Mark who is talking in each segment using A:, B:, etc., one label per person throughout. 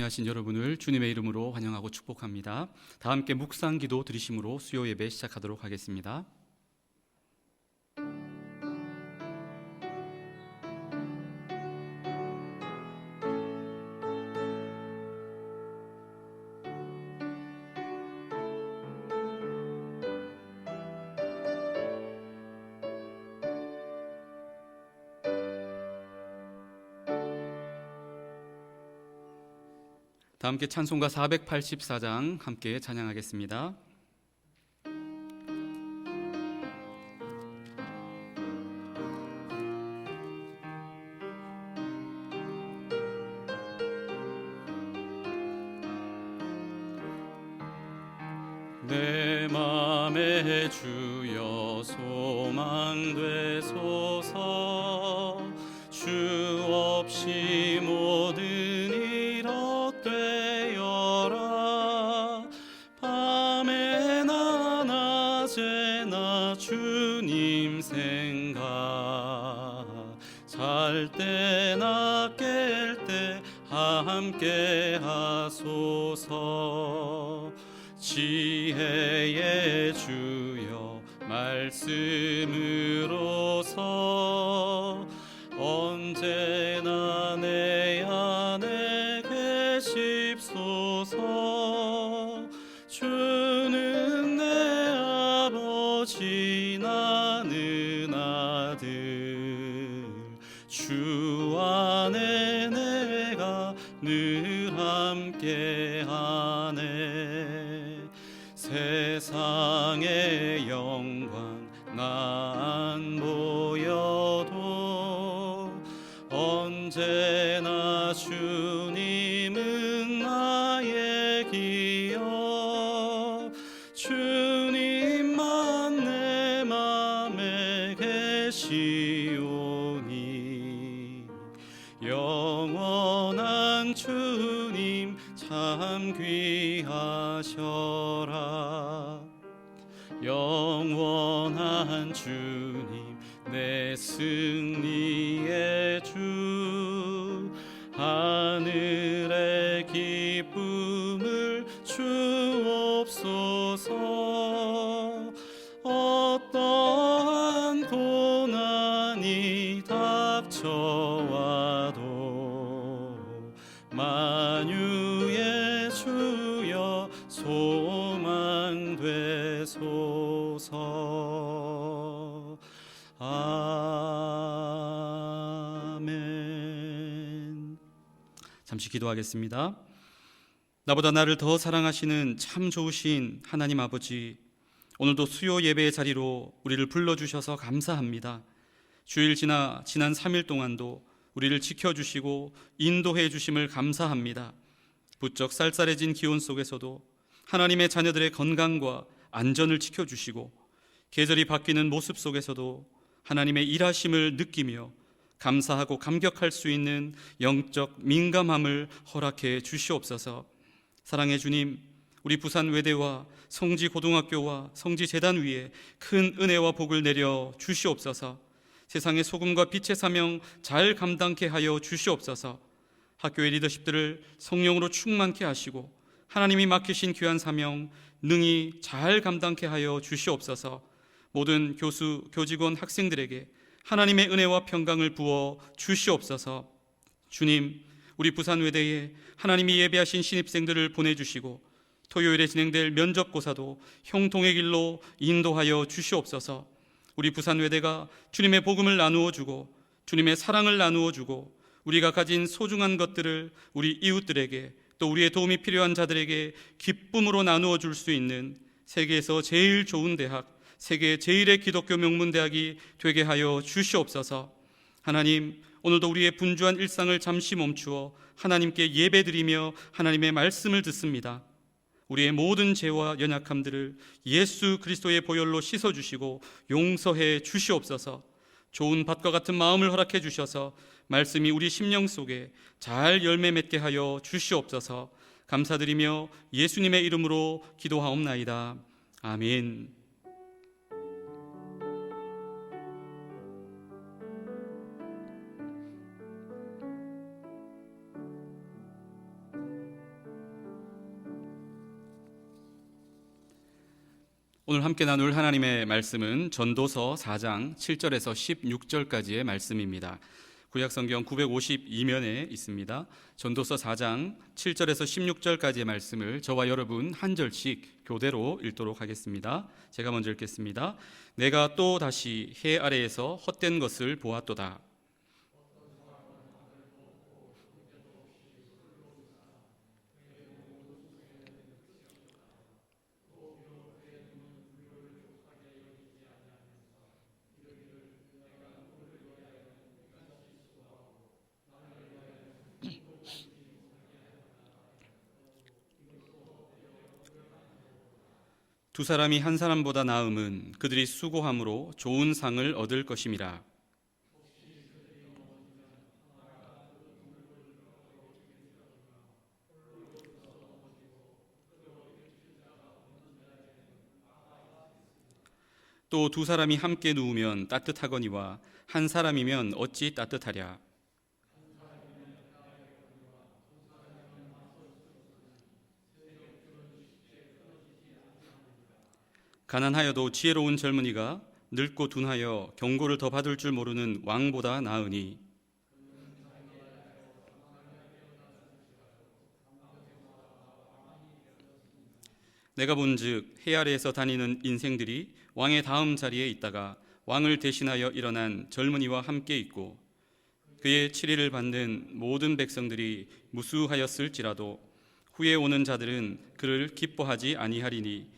A: 하신 여러분을 주님의 이름으로 환영하고 축복합니다. 다 함께 묵상 기도 드리심으로 수요 예배 시작하도록 하겠습니다. 다 함께 찬송가 484장 함께 찬양하겠습니다. 내 맘에 주여 소망되소서. 주 없이 모든 일 헛되어라. 밤에나 낮에나 주님 생각, 잘 때나 깰 때 함께 하소서. 지혜의 주여 말씀으로서 언제나 내 안에 계십소서. 주는 내 아버지 나는 아들, 주 안에 내가 늘 함께하네. 세상의 영광 나 안 보여도 언제나 주님은 나의 기억. 주님만 내 맘에 계시오니 영원한 주님 참 귀하셔라. 영원한 주님 내 승리의 주, 하늘의 기쁨을 주옵소서. 어떠한 고난이 닥쳐와도 만유의 주여 소망되소서. 아멘. 잠시 기도하겠습니다. 나보다 나를 더 사랑하시는 참 좋으신 하나님 아버지, 오늘도 수요 예배의 자리로 우리를 불러주셔서 감사합니다. 주일 지난 3일 동안도 우리를 지켜주시고 인도해 주심을 감사합니다. 부쩍 쌀쌀해진 기온 속에서도 하나님의 자녀들의 건강과 안전을 지켜주시고, 계절이 바뀌는 모습 속에서도 하나님의 일하심을 느끼며 감사하고 감격할 수 있는 영적 민감함을 허락해 주시옵소서. 사랑의 주님, 우리 부산 외대와 성지고등학교와 성지재단 위에 큰 은혜와 복을 내려 주시옵소서. 세상의 소금과 빛의 사명 잘 감당케 하여 주시옵소서. 학교의 리더십들을 성령으로 충만케 하시고 하나님이 맡기신 귀한 사명 능히 잘 감당케 하여 주시옵소서. 모든 교수, 교직원, 학생들에게 하나님의 은혜와 평강을 부어 주시옵소서. 주님, 우리 부산외대에 하나님이 예배하신 신입생들을 보내주시고 토요일에 진행될 면접고사도 형통의 길로 인도하여 주시옵소서. 우리 부산외대가 주님의 복음을 나누어 주고 주님의 사랑을 나누어 주고 우리가 가진 소중한 것들을 우리 이웃들에게, 또 우리의 도움이 필요한 자들에게 기쁨으로 나누어 줄 수 있는 세계에서 제일 좋은 대학, 세계 제일의 기독교 명문대학이 되게 하여 주시옵소서. 하나님, 오늘도 우리의 분주한 일상을 잠시 멈추어 하나님께 예배드리며 하나님의 말씀을 듣습니다. 우리의 모든 죄와 연약함들을 예수 그리스도의 보혈로 씻어주시고 용서해 주시옵소서. 좋은 밭과 같은 마음을 허락해 주셔서 말씀이 우리 심령 속에 잘 열매 맺게 하여 주시옵소서. 감사드리며 예수님의 이름으로 기도하옵나이다. 아멘. 오늘 함께 나눌 하나님의 말씀은 전도서 4장 7절에서 16절까지의 말씀입니다. 구약성경 952면에 있습니다. 전도서 4장 7절에서 16절까지의 말씀을 저와 여러분 한 절씩 교대로 읽도록 하겠습니다. 제가 먼저 읽겠습니다. 내가 또 다시 해 아래에서 헛된 것을 보았도다. 두 사람이 한 사람보다 나음은 그들이 수고함으로 좋은 상을 얻을 것임이라. 또 두 사람이 함께 누우면 따뜻하거니와 한 사람이면 어찌 따뜻하랴. 가난하여도 지혜로운 젊은이가 늙고 둔하여 경고를 더 받을 줄 모르는 왕보다 나으니. 내가 본즉 해 아래에서 다니는 인생들이 왕의 다음 자리에 있다가 왕을 대신하여 일어난 젊은이와 함께 있고 그의 치리를 받는 모든 백성들이 무수하였을지라도 후에 오는 자들은 그를 기뻐하지 아니하리니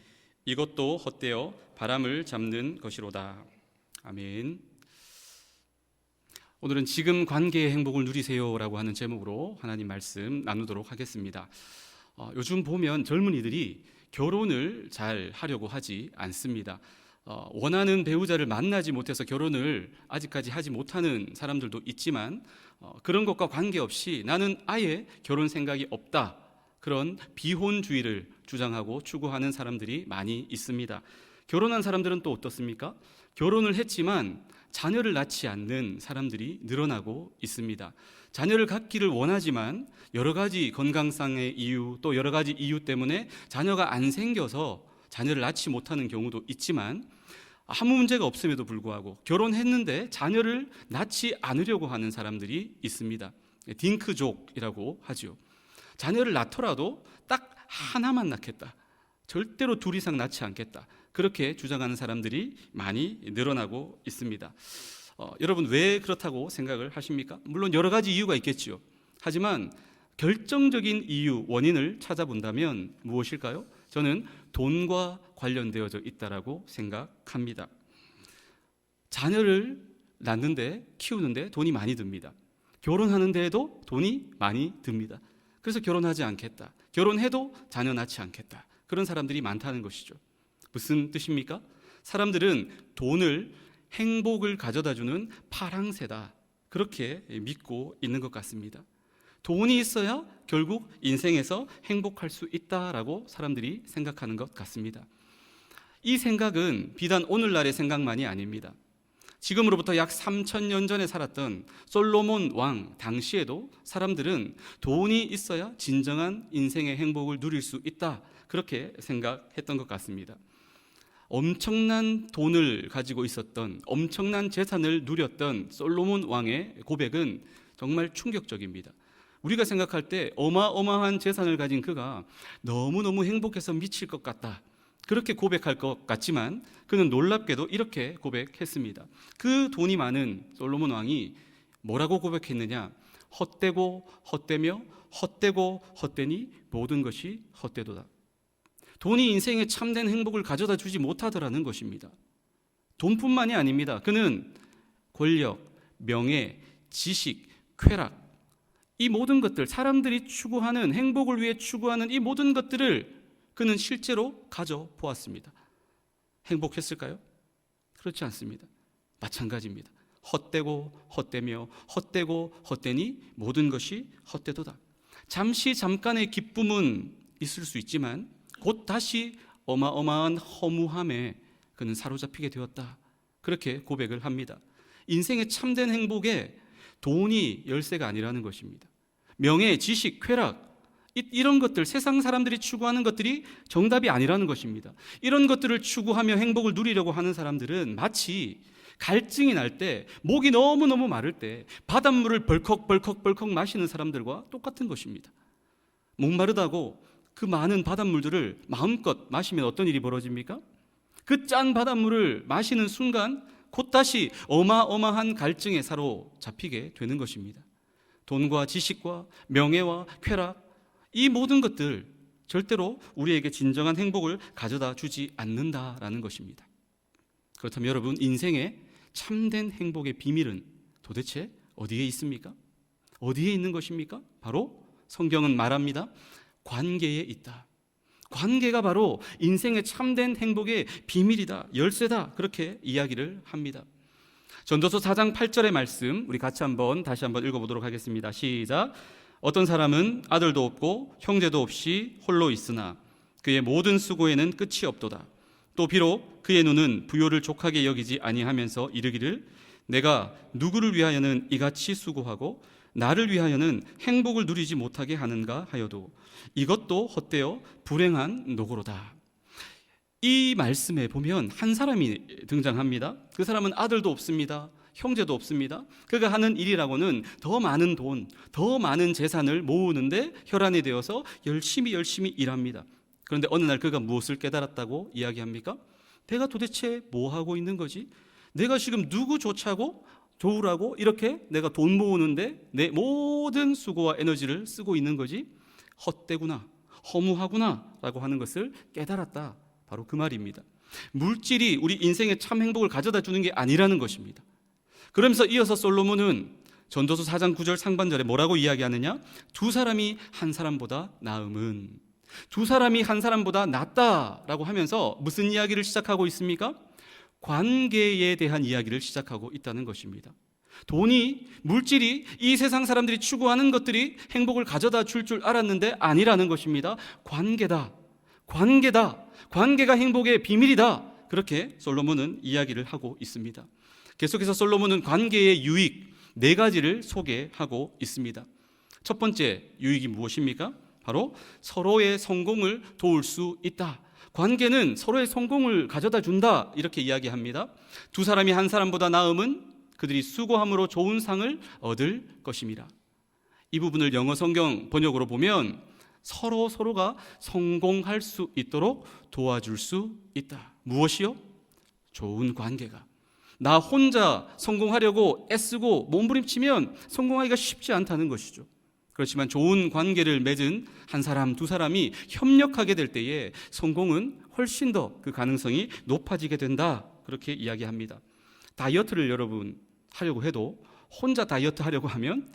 A: 이것도 헛되어 바람을 잡는 것이로다. 아멘. 오늘은 지금 관계의 행복을 누리세요라고 하는 제목으로 하나님 말씀 나누도록 하겠습니다. 요즘 보면 젊은이들이 결혼을 잘 하려고 하지 않습니다. 원하는 배우자를 만나지 못해서 결혼을 아직까지 하지 못하는 사람들도 있지만 그런 것과 관계없이 나는 아예 결혼 생각이 없다, 그런 비혼주의를 주장하고 추구하는 사람들이 많이 있습니다. 결혼한 사람들은 또 어떻습니까? 결혼을 했지만 자녀를 낳지 않는 사람들이 늘어나고 있습니다. 자녀를 갖기를 원하지만 여러 가지 건강상의 이유, 또 여러 가지 이유 때문에 자녀가 안 생겨서 자녀를 낳지 못하는 경우도 있지만 아무 문제가 없음에도 불구하고 결혼했는데 자녀를 낳지 않으려고 하는 사람들이 있습니다. 딩크족이라고 하죠. 자녀를 낳더라도 딱 하나만 낳겠다, 절대로 둘 이상 낳지 않겠다, 그렇게 주장하는 사람들이 많이 늘어나고 있습니다. 여러분 왜 그렇다고 생각을 하십니까? 물론 여러 가지 이유가 있겠지요. 하지만 결정적인 이유, 원인을 찾아본다면 무엇일까요? 저는 돈과 관련되어져 있다라고 생각합니다. 자녀를 낳는데, 키우는데 돈이 많이 듭니다. 결혼하는 데에도 돈이 많이 듭니다. 그래서 결혼하지 않겠다, 결혼해도 자녀 낳지 않겠다, 그런 사람들이 많다는 것이죠. 무슨 뜻입니까? 사람들은 돈을 행복을 가져다주는 파랑새다, 그렇게 믿고 있는 것 같습니다. 돈이 있어야 결국 인생에서 행복할 수 있다라고 사람들이 생각하는 것 같습니다. 이 생각은 비단 오늘날의 생각만이 아닙니다. 지금으로부터 약 3,000년 전에 살았던 솔로몬 왕 당시에도 사람들은 돈이 있어야 진정한 인생의 행복을 누릴 수 있다, 그렇게 생각했던 것 같습니다. 엄청난 돈을 가지고 있었던, 엄청난 재산을 누렸던 솔로몬 왕의 고백은 정말 충격적입니다. 우리가 생각할 때 어마어마한 재산을 가진 그가 너무너무 행복해서 미칠 것 같다, 그렇게 고백할 것 같지만 그는 놀랍게도 이렇게 고백했습니다. 그 돈이 많은 솔로몬 왕이 뭐라고 고백했느냐? 헛되고 헛되며 헛되고 헛되니 모든 것이 헛되도다. 돈이 인생에 참된 행복을 가져다 주지 못하더라는 것입니다. 돈뿐만이 아닙니다. 그는 권력, 명예, 지식, 쾌락, 이 모든 것들, 사람들이 추구하는, 행복을 위해 추구하는 이 모든 것들을 그는 실제로 가져보았습니다. 행복했을까요? 그렇지 않습니다. 마찬가지입니다. 헛되고 헛되며 헛되고 헛되니 모든 것이 헛되도다. 잠시 잠깐의 기쁨은 있을 수 있지만 곧 다시 어마어마한 허무함에 그는 사로잡히게 되었다, 그렇게 고백을 합니다. 인생의 참된 행복에 돈이 열쇠가 아니라는 것입니다. 명예, 지식, 쾌락, 이런 것들, 세상 사람들이 추구하는 것들이 정답이 아니라는 것입니다. 이런 것들을 추구하며 행복을 누리려고 하는 사람들은 마치 갈증이 날 때, 목이 너무너무 마를 때 바닷물을 벌컥 마시는 사람들과 똑같은 것입니다. 목마르다고 그 많은 바닷물들을 마음껏 마시면 어떤 일이 벌어집니까? 그 짠 바닷물을 마시는 순간 곧 다시 어마어마한 갈증에 사로잡히게 되는 것입니다. 돈과 지식과 명예와 쾌락, 이 모든 것들 절대로 우리에게 진정한 행복을 가져다 주지 않는다라는 것입니다. 그렇다면 여러분, 인생의 참된 행복의 비밀은 도대체 어디에 있습니까? 어디에 있는 것입니까? 바로 성경은 말합니다. 관계에 있다. 관계가 바로 인생의 참된 행복의 비밀이다, 열쇠다, 그렇게 이야기를 합니다. 전도서 4장 8절의 말씀 우리 같이 다시 한번 읽어보도록 하겠습니다. 시작. 어떤 사람은 아들도 없고 형제도 없이 홀로 있으나 그의 모든 수고에는 끝이 없도다. 또 비록 그의 눈은 부요를 족하게 여기지 아니하면서 이르기를 내가 누구를 위하여는 이같이 수고하고 나를 위하여는 행복을 누리지 못하게 하는가 하여도 이것도 헛되어 불행한 노고로다. 이 말씀에 보면 한 사람이 등장합니다. 그 사람은 아들도 없습니다. 형제도 없습니다. 그가 하는 일이라고는 더 많은 돈, 더 많은 재산을 모으는데 혈안이 되어서 열심히 일합니다. 그런데 어느 날 그가 무엇을 깨달았다고 이야기합니까? 내가 도대체 뭐 하고 있는 거지? 내가 지금 누구 좋으라고 이렇게 내가 돈 모으는데 내 모든 수고와 에너지를 쓰고 있는 거지? 헛되구나, 허무하구나 라고 하는 것을 깨달았다. 바로 그 말입니다. 물질이 우리 인생의 참 행복을 가져다 주는 게 아니라는 것입니다. 그러면서 이어서 솔로몬은 전도서 4장 9절 상반절에 뭐라고 이야기하느냐? 두 사람이 한 사람보다 나음은, 두 사람이 한 사람보다 낫다라고 하면서 무슨 이야기를 시작하고 있습니까? 관계에 대한 이야기를 시작하고 있다는 것입니다. 돈이, 물질이, 이 세상 사람들이 추구하는 것들이 행복을 가져다 줄 알았는데 아니라는 것입니다. 관계다. 관계가 행복의 비밀이다. 그렇게 솔로몬은 이야기를 하고 있습니다. 계속해서 솔로몬은 관계의 유익 4가지를 소개하고 있습니다. 첫 번째 유익이 무엇입니까? 바로 서로의 성공을 도울 수 있다. 관계는 서로의 성공을 가져다 준다, 이렇게 이야기합니다. 두 사람이 한 사람보다 나음은 그들이 수고함으로 좋은 상을 얻을 것임이라. 이 부분을 영어 성경 번역으로 보면 서로가 성공할 수 있도록 도와줄 수 있다. 무엇이요? 좋은 관계가. 나 혼자 성공하려고 애쓰고 몸부림치면 성공하기가 쉽지 않다는 것이죠. 그렇지만 좋은 관계를 맺은 한 사람, 두 사람이 협력하게 될 때에 성공은 훨씬 더 그 가능성이 높아지게 된다, 그렇게 이야기합니다. 다이어트를 여러분 하려고 해도 혼자 다이어트 하려고 하면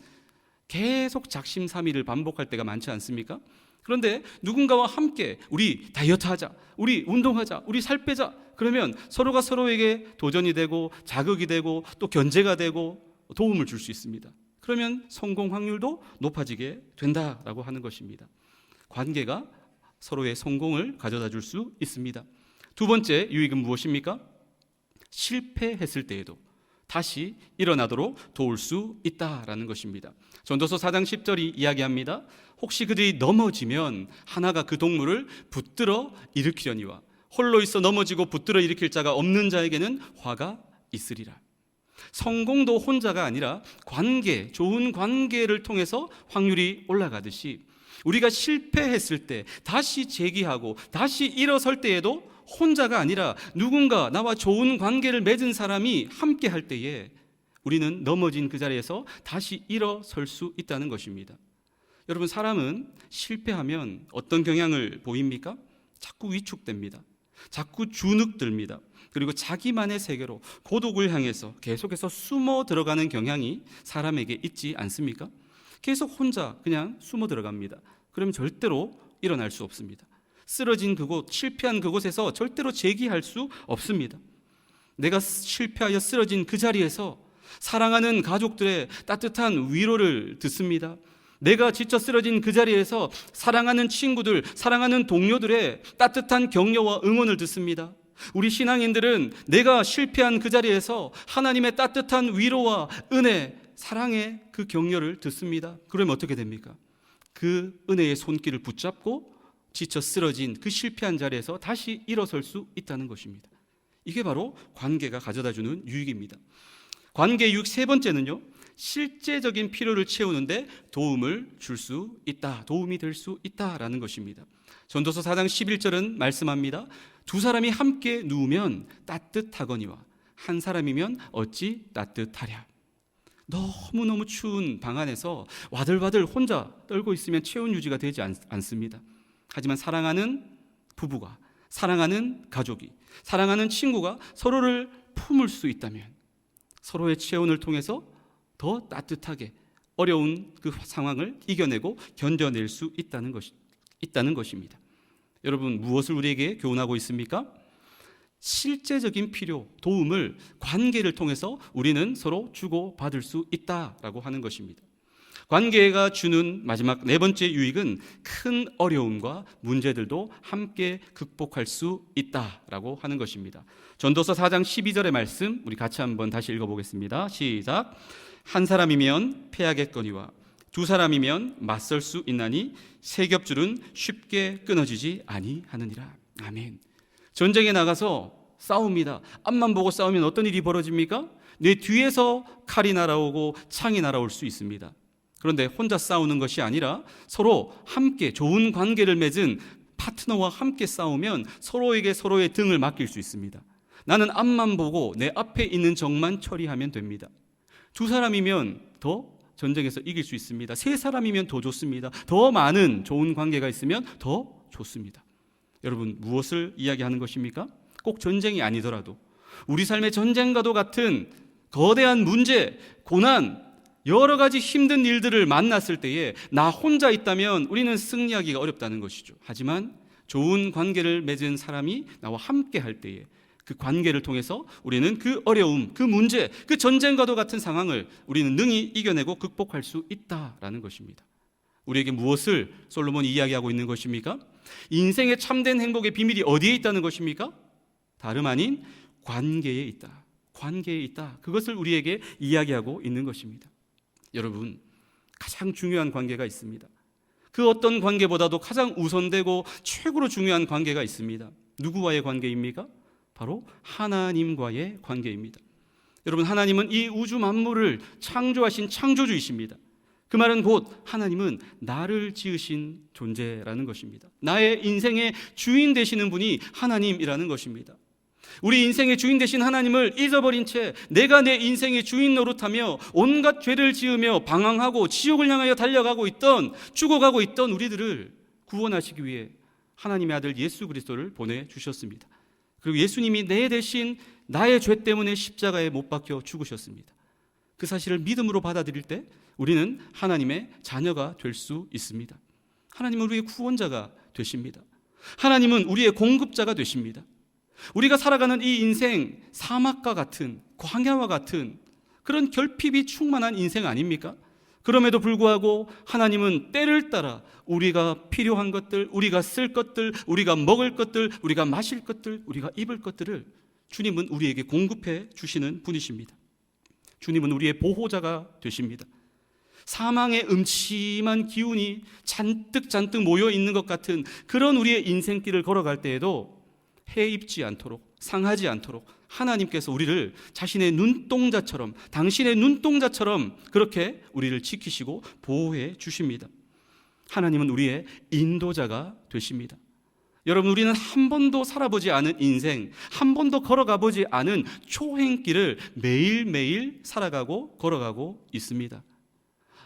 A: 계속 작심삼일을 반복할 때가 많지 않습니까? 그런데 누군가와 함께 우리 다이어트 하자, 우리 운동하자, 우리 살 빼자, 그러면 서로가 서로에게 도전이 되고 자극이 되고 또 견제가 되고 도움을 줄 수 있습니다. 그러면 성공 확률도 높아지게 된다라고 하는 것입니다. 관계가 서로의 성공을 가져다 줄 수 있습니다. 두 번째 유익은 무엇입니까? 실패했을 때에도 다시 일어나도록 도울 수 있다라는 것입니다. 전도서 4장 10절이 이야기합니다. 혹시 그들이 넘어지면 하나가 그 동물을 붙들어 일으키려니와 홀로 있어 넘어지고 붙들어 일으킬 자가 없는 자에게는 화가 있으리라. 성공도 혼자가 아니라 관계, 좋은 관계를 통해서 확률이 올라가듯이 우리가 실패했을 때 다시 재기하고 다시 일어설 때에도 혼자가 아니라 누군가 나와 좋은 관계를 맺은 사람이 함께 할 때에 우리는 넘어진 그 자리에서 다시 일어설 수 있다는 것입니다. 여러분, 사람은 실패하면 어떤 경향을 보입니까? 자꾸 위축됩니다. 자꾸 주눅들입니다. 그리고 자기만의 세계로 고독을 향해서 계속해서 숨어 들어가는 경향이 사람에게 있지 않습니까? 계속 혼자 그냥 숨어 들어갑니다. 그러면 절대로 일어날 수 없습니다. 쓰러진 그곳, 실패한 그곳에서 절대로 재기할 수 없습니다. 내가 실패하여 쓰러진 그 자리에서 사랑하는 가족들의 따뜻한 위로를 듣습니다. 내가 지쳐 쓰러진 그 자리에서 사랑하는 친구들, 사랑하는 동료들의 따뜻한 격려와 응원을 듣습니다. 우리 신앙인들은 내가 실패한 그 자리에서 하나님의 따뜻한 위로와 은혜, 사랑의 그 격려를 듣습니다. 그러면 어떻게 됩니까? 그 은혜의 손길을 붙잡고 지쳐 쓰러진 그 실패한 자리에서 다시 일어설 수 있다는 것입니다. 이게 바로 관계가 가져다주는 유익입니다. 관계 유익 세 번째는요, 실제적인 필요를 채우는데 도움을 줄 수 있다, 도움이 될 수 있다라는 것입니다. 전도서 4장 11절은 말씀합니다. 두 사람이 함께 누우면 따뜻하거니와 한 사람이면 어찌 따뜻하랴. 너무너무 추운 방 안에서 와들와들 혼자 떨고 있으면 체온 유지가 되지 않습니다. 하지만 사랑하는 부부가, 사랑하는 가족이, 사랑하는 친구가 서로를 품을 수 있다면 서로의 체온을 통해서 더 따뜻하게 어려운 그 상황을 이겨내고 견뎌낼 수 있다는 것입니다. 여러분, 무엇을 우리에게 교훈하고 있습니까? 실제적인 필요, 도움을 관계를 통해서 우리는 서로 주고받을 수 있다라고 하는 것입니다. 관계가 주는 마지막 네 번째 유익은 큰 어려움과 문제들도 함께 극복할 수 있다라고 하는 것입니다. 전도서 4장 12절의 말씀 우리 같이 한번 다시 읽어보겠습니다. 시작. 한 사람이면 패하겠거니와 두 사람이면 맞설 수 있나니 세 겹줄은 쉽게 끊어지지 아니하느니라. 아멘. 전쟁에 나가서 싸웁니다. 앞만 보고 싸우면 어떤 일이 벌어집니까? 내 뒤에서 칼이 날아오고 창이 날아올 수 있습니다. 그런데 혼자 싸우는 것이 아니라 서로 함께 좋은 관계를 맺은 파트너와 함께 싸우면 서로에게 서로의 등을 맡길 수 있습니다. 나는 앞만 보고 내 앞에 있는 적만 처리하면 됩니다. 두 사람이면 더 전쟁에서 이길 수 있습니다. 세 사람이면 더 좋습니다. 더 많은 좋은 관계가 있으면 더 좋습니다. 여러분, 무엇을 이야기하는 것입니까? 꼭 전쟁이 아니더라도 우리 삶의 전쟁과도 같은 거대한 문제, 고난, 여러 가지 힘든 일들을 만났을 때에 나 혼자 있다면 우리는 승리하기가 어렵다는 것이죠. 하지만 좋은 관계를 맺은 사람이 나와 함께 할 때에 그 관계를 통해서 우리는 그 어려움, 그 문제, 그 전쟁과도 같은 상황을 우리는 능히 이겨내고 극복할 수 있다라는 것입니다. 우리에게 무엇을 솔로몬이 이야기하고 있는 것입니까? 인생의 참된 행복의 비밀이 어디에 있다는 것입니까? 다름 아닌 관계에 있다. 관계에 있다. 그것을 우리에게 이야기하고 있는 것입니다. 여러분, 가장 중요한 관계가 있습니다. 그 어떤 관계보다도 가장 우선되고 최고로 중요한 관계가 있습니다. 누구와의 관계입니까? 바로 하나님과의 관계입니다. 여러분, 하나님은 이 우주 만물을 창조하신 창조주이십니다. 그 말은 곧 하나님은 나를 지으신 존재라는 것입니다. 나의 인생의 주인 되시는 분이 하나님이라는 것입니다. 우리 인생의 주인 되신 하나님을 잊어버린 채 내가 내 인생의 주인 노릇하며 온갖 죄를 지으며 방황하고 지옥을 향하여 달려가고 있던, 죽어가고 있던 우리들을 구원하시기 위해 하나님의 아들 예수 그리스도를 보내주셨습니다. 그리고 예수님이 내 대신 나의 죄 때문에 십자가에 못 박혀 죽으셨습니다. 그 사실을 믿음으로 받아들일 때 우리는 하나님의 자녀가 될 수 있습니다. 하나님은 우리의 구원자가 되십니다. 하나님은 우리의 공급자가 되십니다. 우리가 살아가는 이 인생, 사막과 같은, 광야와 같은 그런 결핍이 충만한 인생 아닙니까? 그럼에도 불구하고 하나님은 때를 따라 우리가 필요한 것들, 우리가 쓸 것들, 우리가 먹을 것들, 우리가 마실 것들, 우리가 입을 것들을 주님은 우리에게 공급해 주시는 분이십니다. 주님은 우리의 보호자가 되십니다. 사망의 음침한 기운이 잔뜩 모여 있는 것 같은 그런 우리의 인생길을 걸어갈 때에도 해 입지 않도록, 상하지 않도록 하나님께서 우리를 자신의 눈동자처럼, 당신의 눈동자처럼 그렇게 우리를 지키시고 보호해 주십니다. 하나님은 우리의 인도자가 되십니다. 여러분, 우리는 한 번도 살아보지 않은 인생, 한 번도 걸어가 보지 않은 초행길을 매일매일 살아가고 걸어가고 있습니다.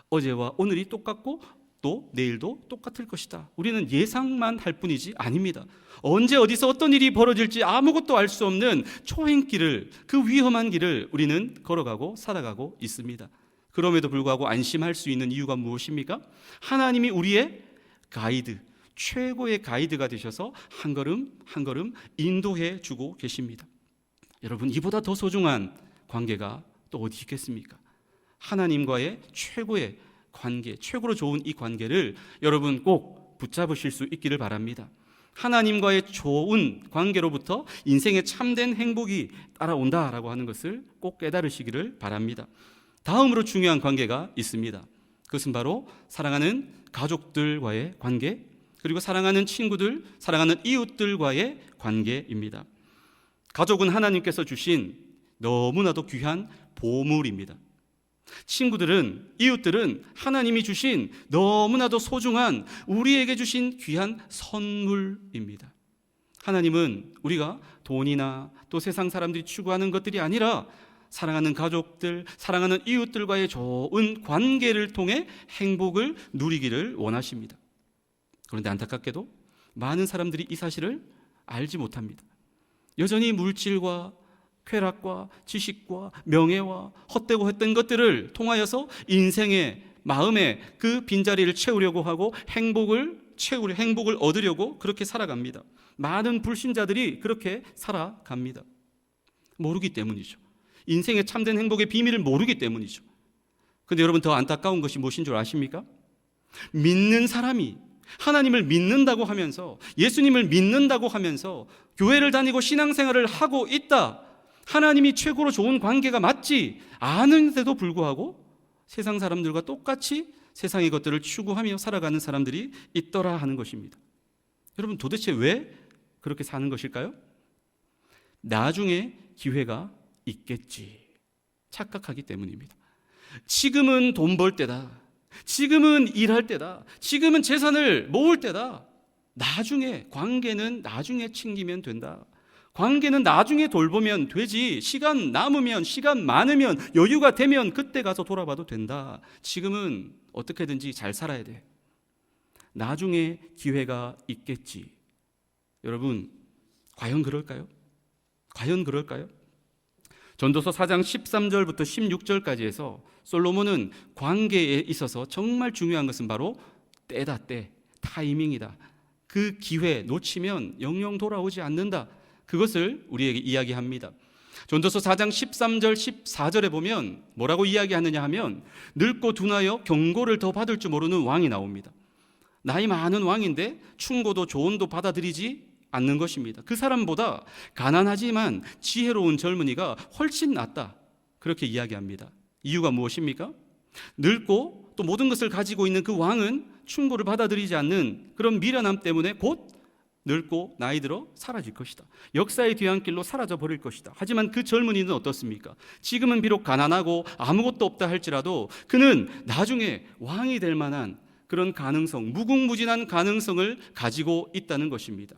A: 어제와 오늘이 똑같고 또 내일도 똑같을 것이다. 우리는 예상만 할 뿐이지 아닙니다. 언제 어디서 어떤 일이 벌어질지 아무것도 알 수 없는 초행길을, 그 위험한 길을 우리는 걸어가고 살아가고 있습니다. 그럼에도 불구하고 안심할 수 있는 이유가 무엇입니까? 하나님이 우리의 가이드, 최고의 가이드가 되셔서 한 걸음 한 걸음 인도해 주고 계십니다. 여러분, 이보다 더 소중한 관계가 또 어디 있겠습니까? 하나님과의 최고의 관계, 최고로 좋은 이 관계를 여러분 꼭 붙잡으실 수 있기를 바랍니다. 하나님과의 좋은 관계로부터 인생의 참된 행복이 따라온다라고 하는 것을 꼭 깨달으시기를 바랍니다. 다음으로 중요한 관계가 있습니다. 그것은 바로 사랑하는 가족들과의 관계, 그리고 사랑하는 친구들, 사랑하는 이웃들과의 관계입니다. 가족은 하나님께서 주신 너무나도 귀한 보물입니다. 친구들은, 이웃들은 하나님이 주신 너무나도 소중한, 우리에게 주신 귀한 선물입니다. 하나님은 우리가 돈이나 또 세상 사람들이 추구하는 것들이 아니라 사랑하는 가족들, 사랑하는 이웃들과의 좋은 관계를 통해 행복을 누리기를 원하십니다. 그런데 안타깝게도 많은 사람들이 이 사실을 알지 못합니다. 여전히 물질과 쾌락과 지식과 명예와 헛되고 했던 것들을 통하여서 인생의 마음의 그 빈자리를 채우려고 하고 행복을 얻으려고 그렇게 살아갑니다. 많은 불신자들이 그렇게 살아갑니다. 모르기 때문이죠. 인생의 참된 행복의 비밀을 모르기 때문이죠. 그런데 여러분, 더 안타까운 것이 무엇인 줄 아십니까? 믿는 사람이 하나님을 믿는다고 하면서, 예수님을 믿는다고 하면서 교회를 다니고 신앙생활을 하고 있다, 하나님이 최고로 좋은 관계가 맞지 않은데도 불구하고 세상 사람들과 똑같이 세상의 것들을 추구하며 살아가는 사람들이 있더라 하는 것입니다. 여러분, 도대체 왜 그렇게 사는 것일까요? 나중에 기회가 있겠지 착각하기 때문입니다. 지금은 돈 벌 때다, 지금은 일할 때다, 지금은 재산을 모을 때다, 나중에, 관계는 나중에 챙기면 된다, 관계는 나중에 돌보면 되지, 시간 남으면, 시간 많으면, 여유가 되면 그때 가서 돌아봐도 된다, 지금은 어떻게든지 잘 살아야 돼, 나중에 기회가 있겠지. 여러분, 과연 그럴까요? 과연 그럴까요? 전도서 4장 13절부터 16절까지 해서 솔로몬은 관계에 있어서 정말 중요한 것은 바로 때다, 때, 타이밍이다, 그 기회 놓치면 영영 돌아오지 않는다, 그것을 우리에게 이야기합니다. 전도서 4장 13절 14절에 보면 뭐라고 이야기하느냐 하면, 늙고 둔하여 경고를 더 받을 줄 모르는 왕이 나옵니다. 나이 많은 왕인데 충고도 조언도 받아들이지 않는 것입니다. 그 사람보다 가난하지만 지혜로운 젊은이가 훨씬 낫다, 그렇게 이야기합니다. 이유가 무엇입니까? 늙고 또 모든 것을 가지고 있는 그 왕은 충고를 받아들이지 않는 그런 미련함 때문에 곧 늙고 나이 들어 사라질 것이다, 역사의 뒤안길로 사라져 버릴 것이다. 하지만 그 젊은이는 어떻습니까? 지금은 비록 가난하고 아무것도 없다 할지라도 그는 나중에 왕이 될 만한 그런 가능성, 무궁무진한 가능성을 가지고 있다는 것입니다.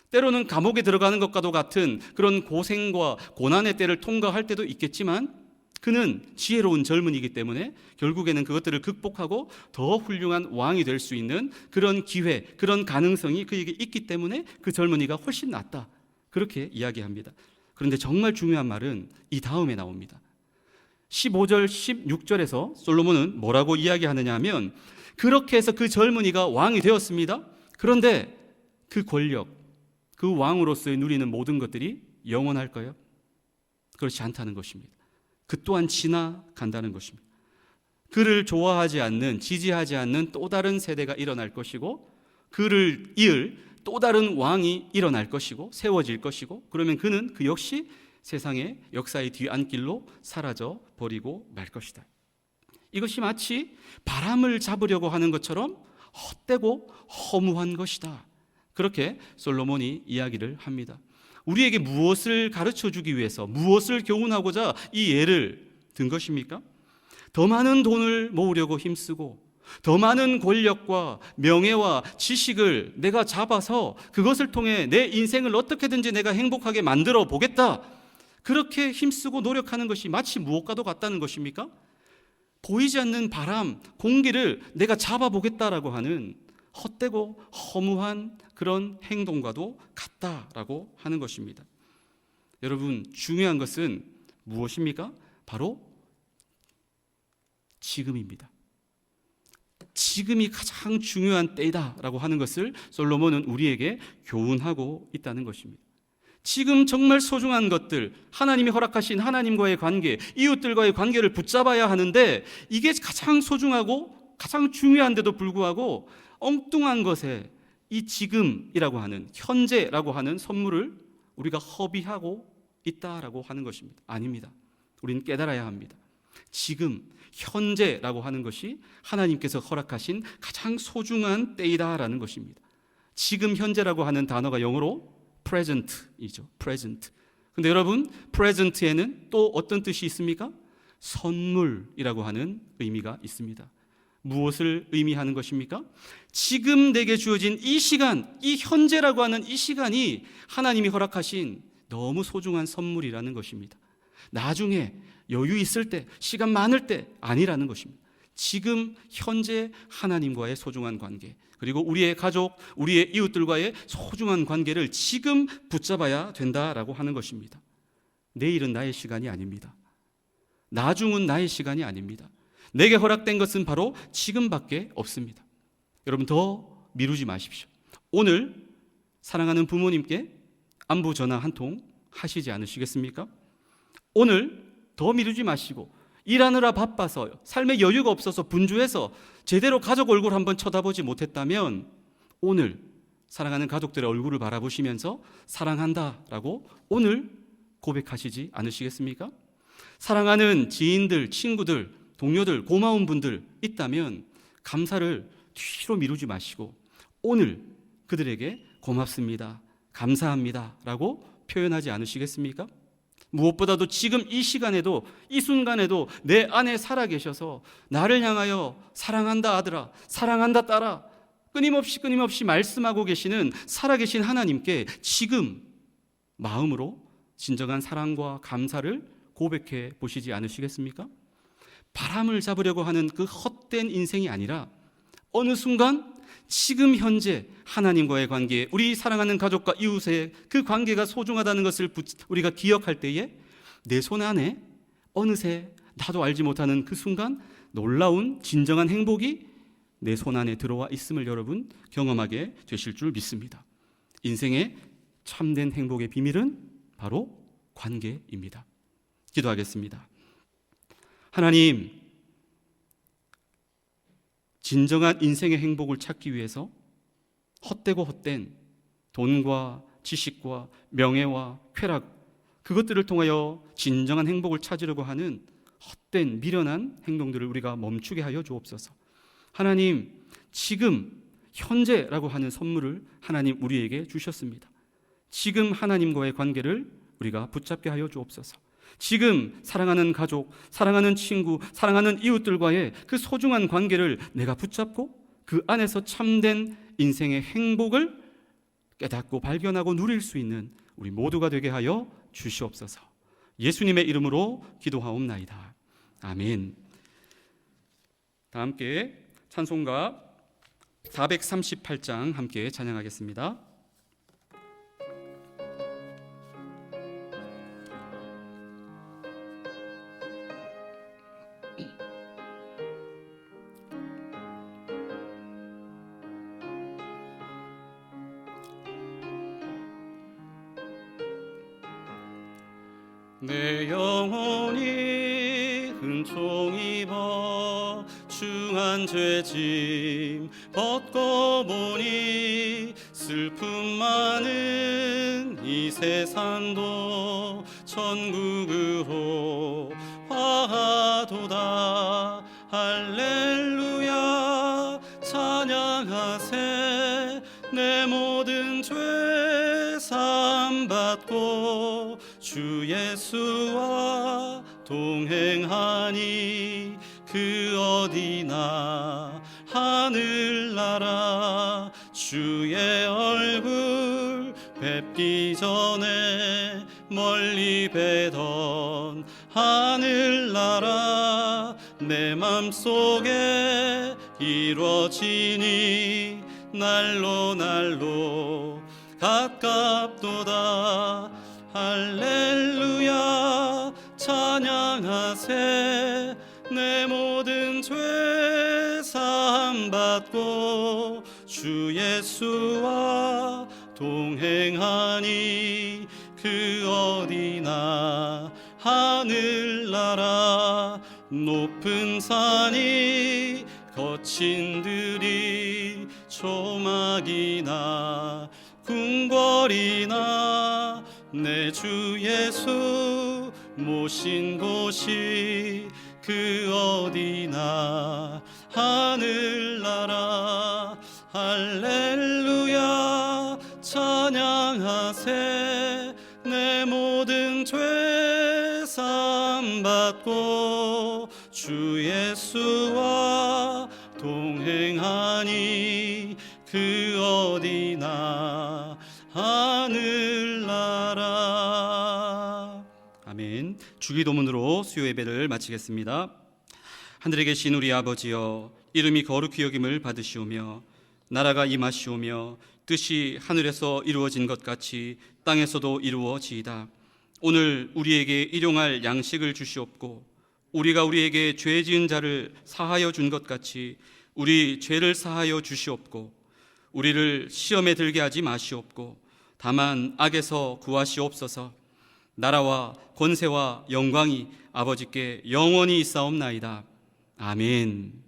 A: 때로는 감옥에 들어가는 것과도 같은 그런 고생과 고난의 때를 통과할 때도 있겠지만 그는 지혜로운 젊은이기 때문에 결국에는 그것들을 극복하고 더 훌륭한 왕이 될 수 있는 그런 기회, 그런 가능성이 그에게 있기 때문에 그 젊은이가 훨씬 낫다, 그렇게 이야기합니다. 그런데 정말 중요한 말은 이 다음에 나옵니다. 15절 16절에서 솔로몬은 뭐라고 이야기하느냐 하면, 그렇게 해서 그 젊은이가 왕이 되었습니다. 그런데 그 권력, 그 왕으로서의 누리는 모든 것들이 영원할까요? 그렇지 않다는 것입니다. 그 또한 지나간다는 것입니다. 그를 좋아하지 않는, 지지하지 않는 또 다른 세대가 일어날 것이고, 그를 이을 또 다른 왕이 일어날 것이고 세워질 것이고, 그러면 그는 그 역시 세상의 역사의 뒤안길로 사라져 버리고 말 것이다. 이것이 마치 바람을 잡으려고 하는 것처럼 헛되고 허무한 것이다, 그렇게 솔로몬이 이야기를 합니다. 우리에게 무엇을 가르쳐 주기 위해서, 무엇을 교훈하고자 이 예를 든 것입니까? 더 많은 돈을 모으려고 힘쓰고 더 많은 권력과 명예와 지식을 내가 잡아서 그것을 통해 내 인생을 어떻게든지 내가 행복하게 만들어 보겠다, 그렇게 힘쓰고 노력하는 것이 마치 무엇과도 같다는 것입니까? 보이지 않는 바람, 공기를 내가 잡아보겠다라고 하는 헛되고 허무한 그런 행동과도 같다라고 하는 것입니다. 여러분, 중요한 것은 무엇입니까? 바로 지금입니다. 지금이 가장 중요한 때이다라고 하는 것을 솔로몬은 우리에게 교훈하고 있다는 것입니다. 지금 정말 소중한 것들, 하나님이 허락하신 하나님과의 관계, 이웃들과의 관계를 붙잡아야 하는데, 이게 가장 소중하고 가장 중요한데도 불구하고 엉뚱한 것에 이 지금이라고 하는, 현재라고 하는 선물을 우리가 허비하고 있다라고 하는 것입니다. 아닙니다. 우리는 깨달아야 합니다. 지금, 현재라고 하는 것이 하나님께서 허락하신 가장 소중한 때이다라는 것입니다. 지금 현재라고 하는 단어가 영어로 present이죠. present. 근데 여러분, present에는 또 어떤 뜻이 있습니까? 선물이라고 하는 의미가 있습니다. 무엇을 의미하는 것입니까? 지금 내게 주어진 이 시간, 이 현재라고 하는 이 시간이 하나님이 허락하신 너무 소중한 선물이라는 것입니다. 나중에 여유 있을 때, 시간 많을 때 아니라는 것입니다. 지금 현재 하나님과의 소중한 관계, 그리고 우리의 가족, 우리의 이웃들과의 소중한 관계를 지금 붙잡아야 된다라고 하는 것입니다. 내일은 나의 시간이 아닙니다. 나중은 나의 시간이 아닙니다. 내게 허락된 것은 바로 지금밖에 없습니다. 여러분, 더 미루지 마십시오. 오늘 사랑하는 부모님께 안부 전화 한 통 하시지 않으시겠습니까? 오늘 더 미루지 마시고, 일하느라 바빠서 삶의 여유가 없어서 분주해서 제대로 가족 얼굴 한번 쳐다보지 못했다면 오늘 사랑하는 가족들의 얼굴을 바라보시면서 사랑한다라고 오늘 고백하시지 않으시겠습니까? 사랑하는 지인들, 친구들, 동료들, 고마운 분들 있다면 감사를 뒤로 미루지 마시고 오늘 그들에게 고맙습니다, 감사합니다 라고 표현하지 않으시겠습니까? 무엇보다도 지금 이 시간에도, 이 순간에도 내 안에 살아계셔서 나를 향하여 사랑한다 아들아, 사랑한다 딸아, 끊임없이 말씀하고 계시는 살아계신 하나님께 지금 마음으로 진정한 사랑과 감사를 고백해 보시지 않으시겠습니까? 바람을 잡으려고 하는 그 헛된 인생이 아니라 어느 순간 지금 현재 하나님과의 관계, 우리 사랑하는 가족과 이웃의 그 관계가 소중하다는 것을 우리가 기억할 때에 내 손 안에 어느새 나도 알지 못하는 그 순간 놀라운 진정한 행복이 내 손 안에 들어와 있음을 여러분 경험하게 되실 줄 믿습니다. 인생의 참된 행복의 비밀은 바로 관계입니다. 기도하겠습니다. 하나님, 진정한 인생의 행복을 찾기 위해서 헛되고 헛된 돈과 지식과 명예와 쾌락, 그것들을 통하여 진정한 행복을 찾으려고 하는 헛된 미련한 행동들을 우리가 멈추게 하여 주옵소서. 하나님, 지금 현재라고 하는 선물을 하나님 우리에게 주셨습니다. 지금 하나님과의 관계를 우리가 붙잡게 하여 주옵소서. 지금 사랑하는 가족, 사랑하는 친구, 사랑하는 이웃들과의 그 소중한 관계를 내가 붙잡고 그 안에서 참된 인생의 행복을 깨닫고 발견하고 누릴 수 있는 우리 모두가 되게 하여 주시옵소서. 예수님의 이름으로 기도하옵나이다. 아멘. 다 함께 찬송가 438장 함께 찬양하겠습니다. 내 영혼이 은총 입어 중한 죄짐 벗고 보니 슬픔 많은 이 세상도 천국으로 화하도다. 할렐루야 찬양하세. 내 모든 죄 사함 받고 주 예수와 동행하니 그 어디나 하늘나라. 주의 얼굴 뵙기 전에 멀리 뵈던 하늘나라. 내 맘속에 이루어지니 날로 날로 가깝도다. 할렐루야 찬양하세. 내 모든 죄 사함 받고 주 예수와 동행하니 그 어디나 하늘나라. 높은 산이 거친 들이 조막이나 궁궐이나 내 주 예수 모신 곳이 그 어디나 하늘나라 할렐루야 찬양하세 내 모든 죄 사함받고 주 예수와 동행하니 그 어디나 하늘나라. 아멘. 주기도문으로 수요 예배를 마치겠습니다. 하늘에 계신 우리 아버지여, 이름이 거룩히 여김을 받으시오며 나라가 임하시오며 뜻이 하늘에서 이루어진 것 같이 땅에서도 이루어지이다. 오늘 우리에게 일용할 양식을 주시옵고 우리가 우리에게 죄 지은 자를 사하여 준 것 같이 우리 죄를 사하여 주시옵고 우리를 시험에 들게 하지 마시옵고 다만 악에서 구하시옵소서. 나라와 권세와 영광이 아버지께 영원히 있사옵나이다. 아멘.